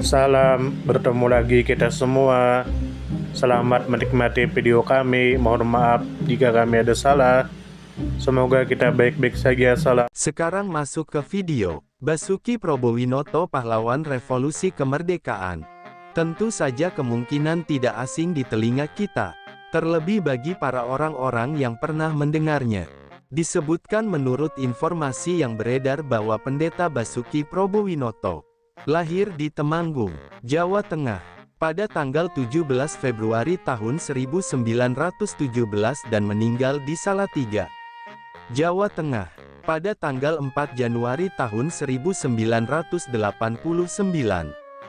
Salam, bertemu lagi kita semua. Selamat menikmati video kami. Mohon maaf jika kami ada salah. Semoga kita baik-baik saja. Salam. Sekarang masuk ke video. Basuki Probowinoto pahlawan revolusi kemerdekaan. Tentu saja kemungkinan tidak asing di telinga kita. Terlebih bagi para orang-orang yang pernah mendengarnya. Disebutkan menurut informasi yang beredar bahwa Pendeta Basuki Probowinoto lahir di Temanggung, Jawa Tengah, pada tanggal 17 Februari tahun 1917 dan meninggal di Salatiga, Jawa Tengah, pada tanggal 4 Januari tahun 1989,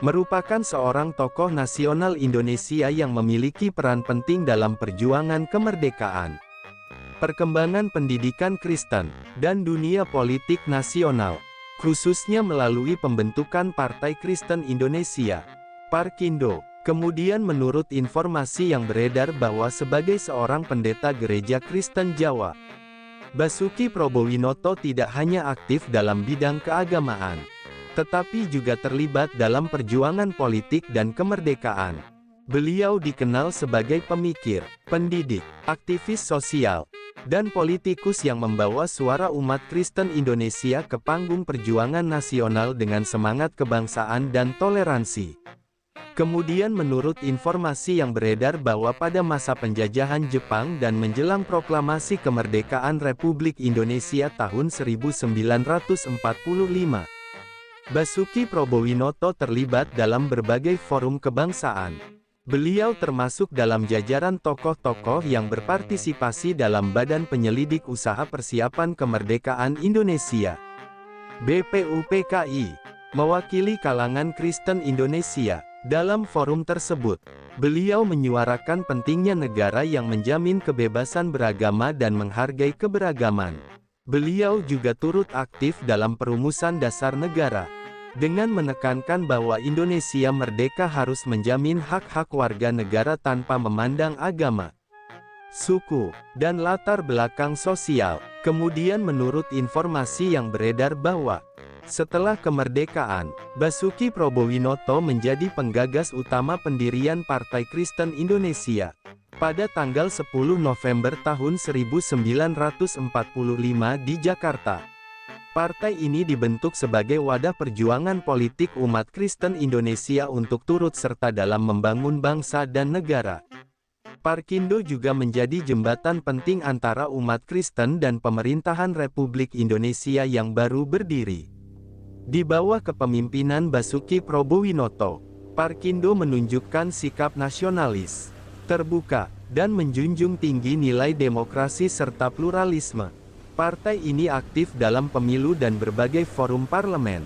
merupakan seorang tokoh nasional Indonesia yang memiliki peran penting dalam perjuangan kemerdekaan, perkembangan pendidikan Kristen, dan dunia politik nasional, khususnya melalui pembentukan Partai Kristen Indonesia, Parkindo. Kemudian menurut informasi yang beredar bahwa sebagai seorang pendeta gereja Kristen Jawa, Basuki Probowinoto tidak hanya aktif dalam bidang keagamaan, tetapi juga terlibat dalam perjuangan politik dan kemerdekaan. Beliau dikenal sebagai pemikir, pendidik, aktivis sosial, dan politikus yang membawa suara umat Kristen Indonesia ke panggung perjuangan nasional dengan semangat kebangsaan dan toleransi. Kemudian menurut informasi yang beredar bahwa pada masa penjajahan Jepang dan menjelang proklamasi kemerdekaan Republik Indonesia tahun 1945, Basuki Probowinoto terlibat dalam berbagai forum kebangsaan. Beliau termasuk dalam jajaran tokoh-tokoh yang berpartisipasi dalam Badan Penyelidik Usaha Persiapan Kemerdekaan Indonesia, BPUPKI, mewakili kalangan Kristen Indonesia. Dalam forum tersebut, beliau menyuarakan pentingnya negara yang menjamin kebebasan beragama dan menghargai keberagaman. Beliau juga turut aktif dalam perumusan dasar negara, dengan menekankan bahwa Indonesia merdeka harus menjamin hak-hak warga negara tanpa memandang agama, suku, dan latar belakang sosial. Kemudian menurut informasi yang beredar bahwa, setelah kemerdekaan, Basuki Probowinoto menjadi penggagas utama pendirian Partai Kristen Indonesia, pada tanggal 10 November tahun 1945 di Jakarta. Partai ini dibentuk sebagai wadah perjuangan politik umat Kristen Indonesia untuk turut serta dalam membangun bangsa dan negara. Parkindo juga menjadi jembatan penting antara umat Kristen dan pemerintahan Republik Indonesia yang baru berdiri. Di bawah kepemimpinan Basuki Probowinoto, Parkindo menunjukkan sikap nasionalis, terbuka, dan menjunjung tinggi nilai demokrasi serta pluralisme. Partai ini aktif dalam pemilu dan berbagai forum parlemen,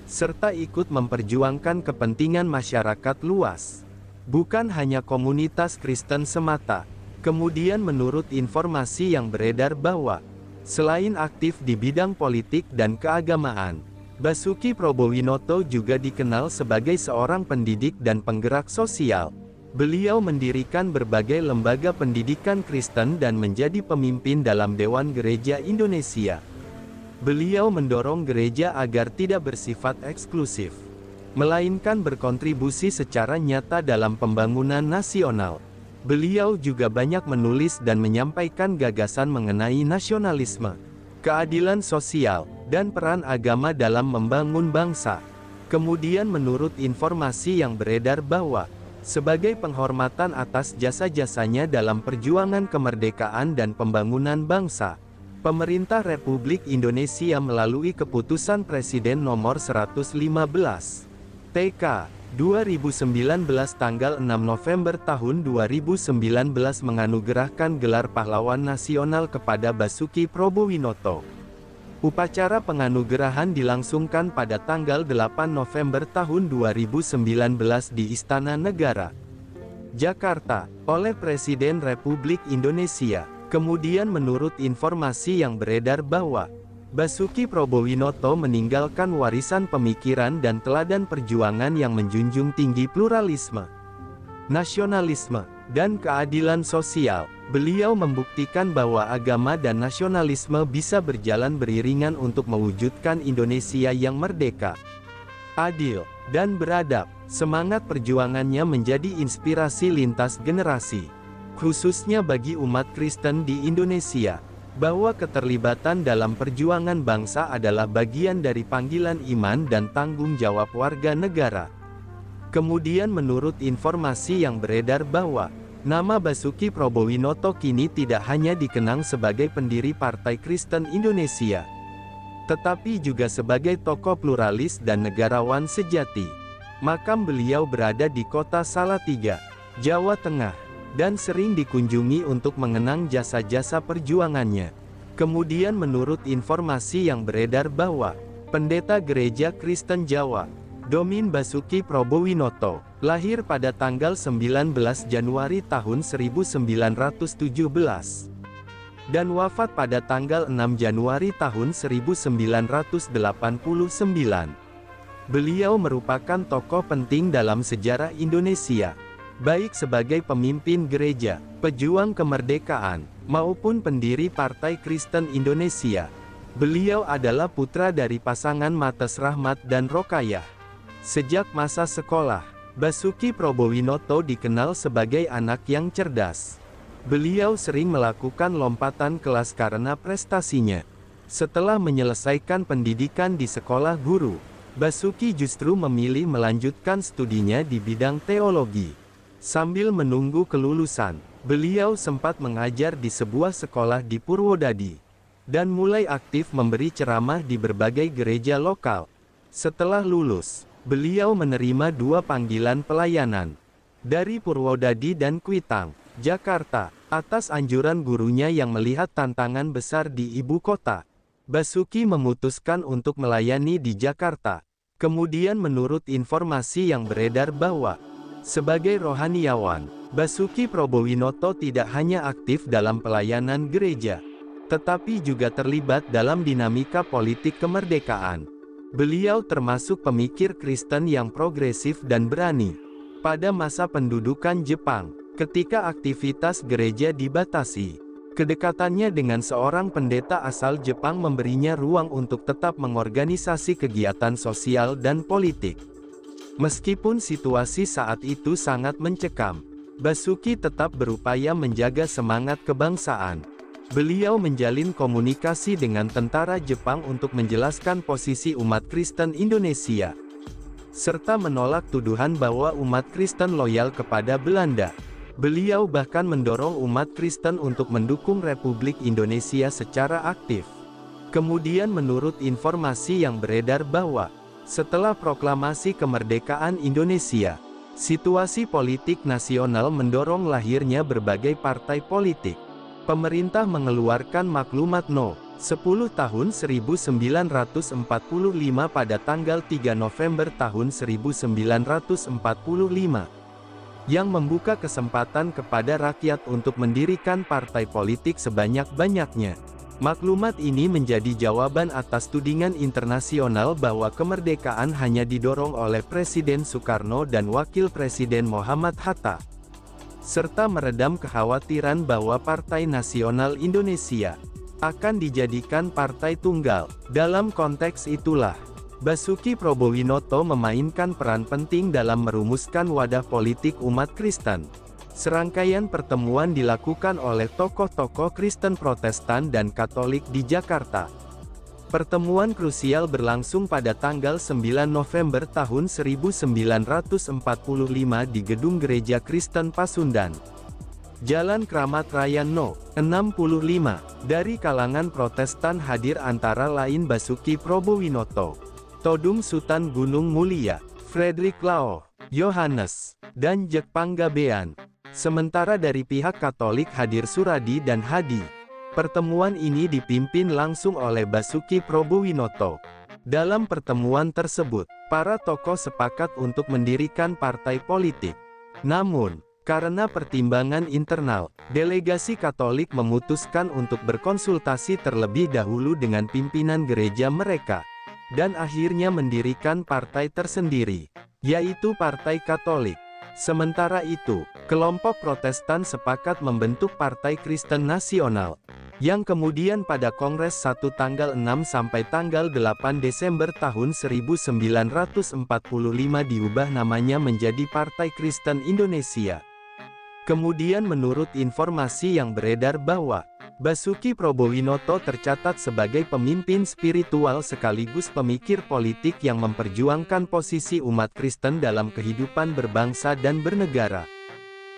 serta ikut memperjuangkan kepentingan masyarakat luas, bukan hanya komunitas Kristen semata. Kemudian menurut informasi yang beredar bahwa, selain aktif di bidang politik dan keagamaan, Basuki Probowinoto juga dikenal sebagai seorang pendidik dan penggerak sosial. Beliau mendirikan berbagai lembaga pendidikan Kristen dan menjadi pemimpin dalam Dewan Gereja Indonesia. Beliau mendorong gereja agar tidak bersifat eksklusif, melainkan berkontribusi secara nyata dalam pembangunan nasional. Beliau juga banyak menulis dan menyampaikan gagasan mengenai nasionalisme, keadilan sosial, dan peran agama dalam membangun bangsa. Kemudian menurut informasi yang beredar bahwa, sebagai penghormatan atas jasa-jasanya dalam perjuangan kemerdekaan dan pembangunan bangsa, pemerintah Republik Indonesia melalui keputusan Presiden nomor 115, TK, 2019 tanggal 6 November tahun 2019 menganugerahkan gelar pahlawan nasional kepada Basuki Probowinoto. Upacara penganugerahan dilangsungkan pada tanggal 8 November tahun 2019 di Istana Negara, Jakarta, oleh Presiden Republik Indonesia. Kemudian menurut informasi yang beredar bahwa, Basuki Probowinoto meninggalkan warisan pemikiran dan teladan perjuangan yang menjunjung tinggi pluralisme, nasionalisme, dan keadilan sosial. Beliau membuktikan bahwa agama dan nasionalisme bisa berjalan beriringan untuk mewujudkan Indonesia yang merdeka, adil, dan beradab. Semangat perjuangannya menjadi inspirasi lintas generasi, khususnya bagi umat Kristen di Indonesia, bahwa keterlibatan dalam perjuangan bangsa adalah bagian dari panggilan iman dan tanggung jawab warga negara. Kemudian menurut informasi yang beredar bahwa nama Basuki Probowinoto kini tidak hanya dikenang sebagai pendiri Partai Kristen Indonesia, tetapi juga sebagai tokoh pluralis dan negarawan sejati. Makam beliau berada di kota Salatiga, Jawa Tengah, dan sering dikunjungi untuk mengenang jasa-jasa perjuangannya. Kemudian menurut informasi yang beredar bahwa Pendeta Gereja Kristen Jawa, Domin Basuki Probowinoto, lahir pada tanggal 19 Januari tahun 1917, dan wafat pada tanggal 6 Januari tahun 1989. Beliau merupakan tokoh penting dalam sejarah Indonesia, baik sebagai pemimpin gereja, pejuang kemerdekaan, maupun pendiri Partai Kristen Indonesia. Beliau adalah putra dari pasangan Mates Rahmat dan Rokayah. Sejak masa sekolah, Basuki Probowinoto dikenal sebagai anak yang cerdas. Beliau sering melakukan lompatan kelas karena prestasinya. Setelah menyelesaikan pendidikan di sekolah guru, Basuki justru memilih melanjutkan studinya di bidang teologi. Sambil menunggu kelulusan, beliau sempat mengajar di sebuah sekolah di Purwodadi, dan mulai aktif memberi ceramah di berbagai gereja lokal. Setelah lulus, beliau menerima 2 panggilan pelayanan dari Purwodadi dan Kuitang, Jakarta, atas anjuran gurunya yang melihat tantangan besar di ibu kota. Basuki memutuskan untuk melayani di Jakarta. Kemudian menurut informasi yang beredar bahwa sebagai rohaniawan, Basuki Probowinoto tidak hanya aktif dalam pelayanan gereja, tetapi juga terlibat dalam dinamika politik kemerdekaan. Beliau termasuk pemikir Kristen yang progresif dan berani. Pada masa pendudukan Jepang, ketika aktivitas gereja dibatasi, kedekatannya dengan seorang pendeta asal Jepang memberinya ruang untuk tetap mengorganisasi kegiatan sosial dan politik. Meskipun situasi saat itu sangat mencekam, Basuki tetap berupaya menjaga semangat kebangsaan. Beliau menjalin komunikasi dengan tentara Jepang untuk menjelaskan posisi umat Kristen Indonesia, serta menolak tuduhan bahwa umat Kristen loyal kepada Belanda. Beliau bahkan mendorong umat Kristen untuk mendukung Republik Indonesia secara aktif. Kemudian menurut informasi yang beredar bahwa setelah proklamasi kemerdekaan Indonesia, situasi politik nasional mendorong lahirnya berbagai partai politik. Pemerintah mengeluarkan Maklumat No. 10 tahun 1945 pada tanggal 3 November tahun 1945. Yang membuka kesempatan kepada rakyat untuk mendirikan partai politik sebanyak-banyaknya. Maklumat ini menjadi jawaban atas tudingan internasional bahwa kemerdekaan hanya didorong oleh Presiden Soekarno dan Wakil Presiden Muhammad Hatta, serta meredam kekhawatiran bahwa Partai Nasional Indonesia akan dijadikan partai tunggal. Dalam konteks itulah, Basuki Probowinoto memainkan peran penting dalam merumuskan wadah politik umat Kristen. Serangkaian pertemuan dilakukan oleh tokoh-tokoh Kristen Protestan dan Katolik di Jakarta. Pertemuan krusial berlangsung pada tanggal 9 November tahun 1945 di Gedung Gereja Kristen Pasundan, Jalan Kramat Raya No. 65. Dari kalangan Protestan hadir antara lain Basuki Probowinoto, Todung Sutan Gunung Mulia, Frederick Lao, Yohanes, dan Jek Panggabean. Sementara dari pihak Katolik hadir Suradi dan Hadi. Pertemuan ini dipimpin langsung oleh Basuki Probowinoto. Dalam pertemuan tersebut, para tokoh sepakat untuk mendirikan partai politik. Namun, karena pertimbangan internal, delegasi Katolik memutuskan untuk berkonsultasi terlebih dahulu dengan pimpinan gereja mereka, dan akhirnya mendirikan partai tersendiri, yaitu Partai Katolik. Sementara itu, kelompok Protestan sepakat membentuk Partai Kristen Nasional. yang kemudian pada Kongres 1 tanggal 6 sampai tanggal 8 Desember tahun 1945 diubah namanya menjadi Partai Kristen Indonesia. Kemudian menurut informasi yang beredar bahwa Basuki Probowinoto tercatat sebagai pemimpin spiritual sekaligus pemikir politik yang memperjuangkan posisi umat Kristen dalam kehidupan berbangsa dan bernegara.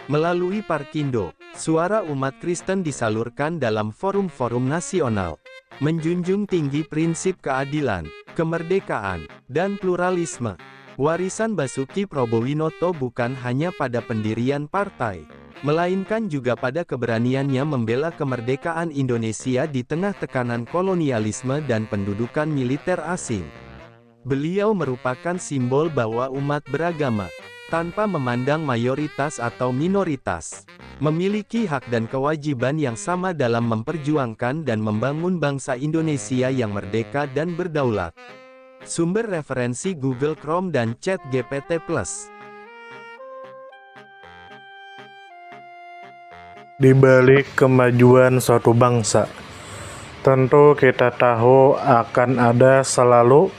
Melalui Parkindo, suara umat Kristen disalurkan dalam forum-forum nasional, menjunjung tinggi prinsip keadilan, kemerdekaan, dan pluralisme. Warisan Basuki Probowinoto bukan hanya pada pendirian partai, melainkan juga pada keberaniannya membela kemerdekaan Indonesia di tengah tekanan kolonialisme dan pendudukan militer asing. Beliau merupakan simbol bahwa umat beragama, tanpa memandang mayoritas atau minoritas, memiliki hak dan kewajiban yang sama dalam memperjuangkan dan membangun bangsa Indonesia yang merdeka dan berdaulat. Sumber referensi Google Chrome dan ChatGPT+. Di balik kemajuan suatu bangsa, tentu kita tahu akan ada selalu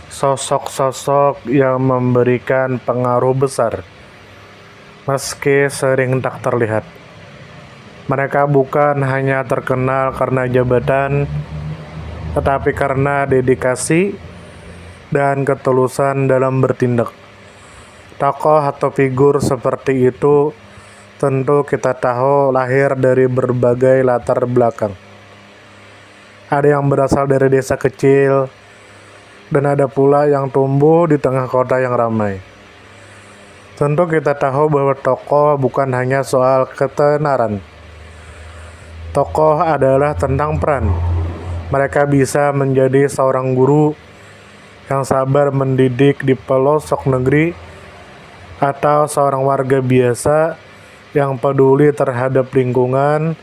sosok-sosok yang memberikan pengaruh besar, meski sering tak terlihat. Mereka bukan hanya terkenal karena jabatan, tetapi karena dedikasi dan ketulusan dalam bertindak. Tokoh atau figur seperti itu tentu kita tahu lahir dari berbagai latar belakang. Ada yang berasal dari desa kecil, dan ada pula yang tumbuh di tengah kota yang ramai. Tentu kita tahu bahwa tokoh bukan hanya soal ketenaran. Tokoh adalah tentang peran. Mereka bisa menjadi seorang guru yang sabar mendidik di pelosok negeri, atau seorang warga biasa yang peduli terhadap lingkungan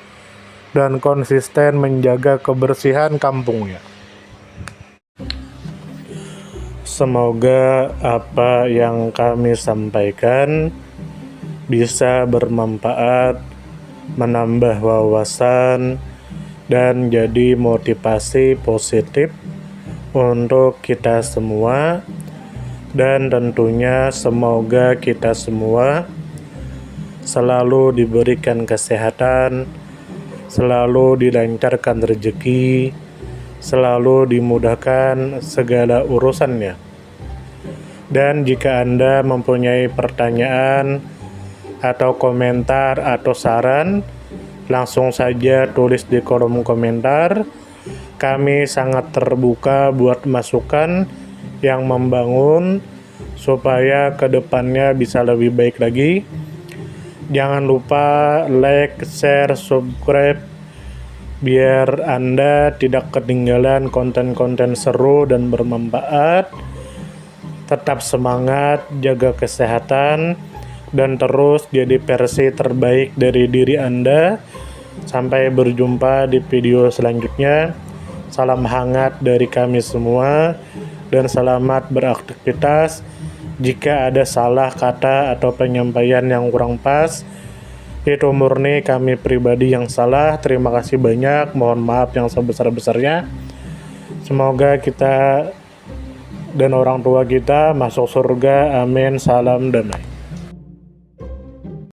dan konsisten menjaga kebersihan kampungnya. Semoga apa yang kami sampaikan bisa bermanfaat, menambah wawasan, dan jadi motivasi positif untuk kita semua, dan tentunya semoga kita semua selalu diberikan kesehatan, selalu dilancarkan rezeki, selalu dimudahkan segala urusannya. Dan jika Anda mempunyai pertanyaan atau komentar atau saran, langsung saja tulis di kolom komentar. Kami sangat terbuka buat masukan yang membangun supaya kedepannya bisa lebih baik lagi. Jangan lupa like, share, subscribe biar Anda tidak ketinggalan konten-konten seru dan bermanfaat. Tetap semangat, jaga kesehatan, dan terus jadi versi terbaik dari diri Anda. Sampai berjumpa di video selanjutnya. Salam hangat dari kami semua, dan selamat beraktivitas. Jika ada salah kata atau penyampaian yang kurang pas, itu murni kami pribadi yang salah. Terima kasih banyak, mohon maaf yang sebesar-besarnya. Semoga kita dan orang tua kita masuk surga, amin, salam damai.